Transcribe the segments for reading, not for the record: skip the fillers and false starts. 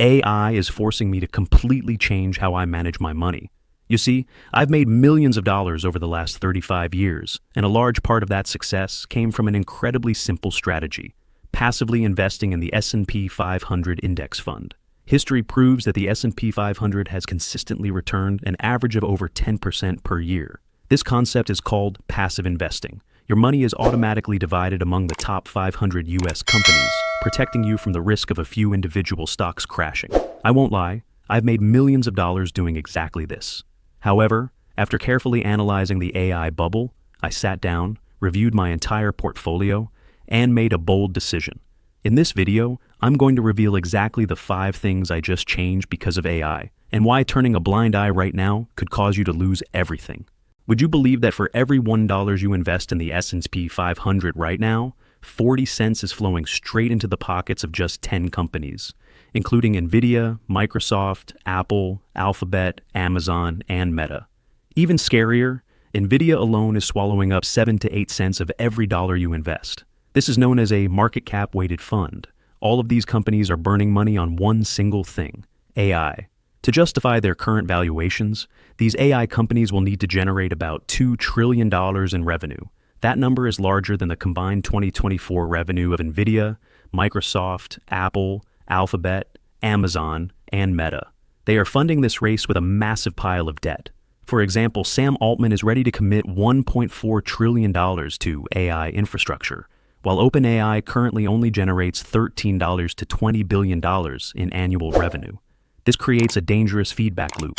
AI is forcing me to completely change how I manage my money. You see, I've made millions of dollars over the last 35 years, and a large part of that success came from an incredibly simple strategy: passively investing in the S&P 500 index fund. History proves that the S&P 500 has consistently returned an average of over 10% per year. This concept is called passive investing. Your money is automatically divided among the top 500 US companies, protecting you from the risk of a few individual stocks crashing. I won't lie, I've made millions of dollars doing exactly this. However, after carefully analyzing the AI bubble, I sat down, reviewed my entire portfolio, and made a bold decision. In this video, I'm going to reveal exactly the 5 things I just changed because of AI, and why turning a blind eye right now could cause you to lose everything. Would you believe that for every $1 you invest in the S&P 500 right now, 40 cents is flowing straight into the pockets of just 10 companies, including Nvidia, Microsoft, Apple, Alphabet, Amazon, and Meta. Even scarier, Nvidia alone is swallowing up 7 to 8 cents of every dollar you invest. This is known as a market cap weighted fund. All of these companies are burning money on one single thing: AI. To justify their current valuations, these AI companies will need to generate about $2 trillion in revenue. That number is larger than the combined 2024 revenue of Nvidia, Microsoft, Apple, Alphabet, Amazon, and Meta. They are funding this race with a massive pile of debt. For example, Sam Altman is ready to commit $1.4 trillion to AI infrastructure, while OpenAI currently only generates $13 to $20 billion in annual revenue. This creates a dangerous feedback loop.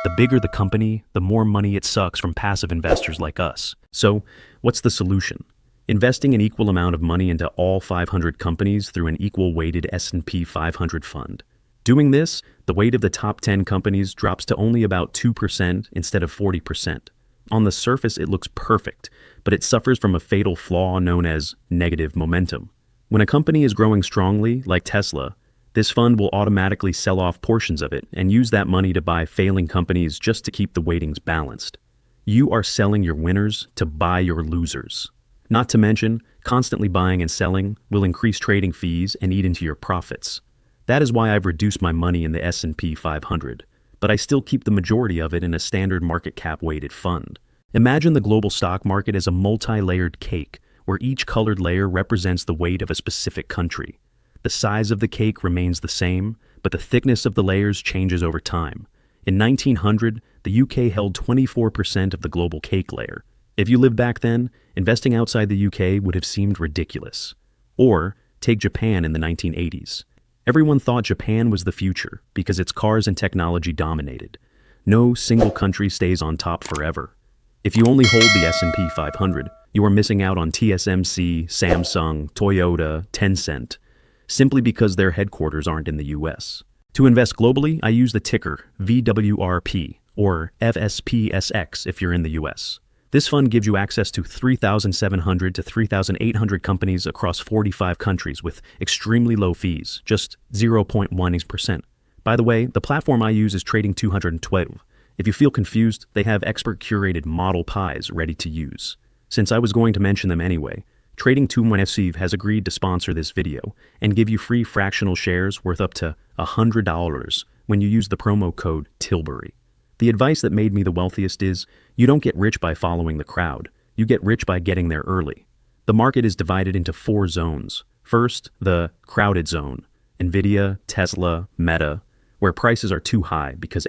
The bigger the company, the more money it sucks from passive investors like us. So, what's the solution? Investing an equal amount of money into all 500 companies through an equal weighted S&P 500 fund. Doing this, the weight of the top 10 companies drops to only about 2% instead of 40%. On the surface, it looks perfect, but it suffers from a fatal flaw known as negative momentum. When a company is growing strongly, like Tesla, this fund will automatically sell off portions of it and use that money to buy failing companies just to keep the weightings balanced. You are selling your winners to buy your losers. Not to mention, constantly buying and selling will increase trading fees and eat into your profits. That is why I've reduced my money in the S&P 500, but I still keep the majority of it in a standard market cap weighted fund. Imagine the global stock market as a multi-layered cake, where each colored layer represents the weight of a specific country. The size of the cake remains the same, but the thickness of the layers changes over time. In 1900, the UK held 24% of the global cake layer. If you lived back then, investing outside the UK would have seemed ridiculous. Or, take Japan in the 1980s. Everyone thought Japan was the future because its cars and technology dominated. No single country stays on top forever. If you only hold the S&P 500, you are missing out on TSMC, Samsung, Toyota, Tencent, simply because their headquarters aren't in the US. To invest globally, I use the ticker VWRP, or FSPSX if you're in the US. This fund gives you access to 3,700 to 3,800 companies across 45 countries with extremely low fees, just 0.1%. By the way, the platform I use is Trading 212. If you feel confused, they have expert-curated model pies ready to use. Since I was going to mention them anyway, Trading 212 has agreed to sponsor this video and give you free fractional shares worth up to $100 when you use the promo code Tilbury. The advice that made me the wealthiest is, you don't get rich by following the crowd. You get rich by getting there early. The market is divided into 4 zones. First, the crowded zone: Nvidia, Tesla, Meta, where prices are too high because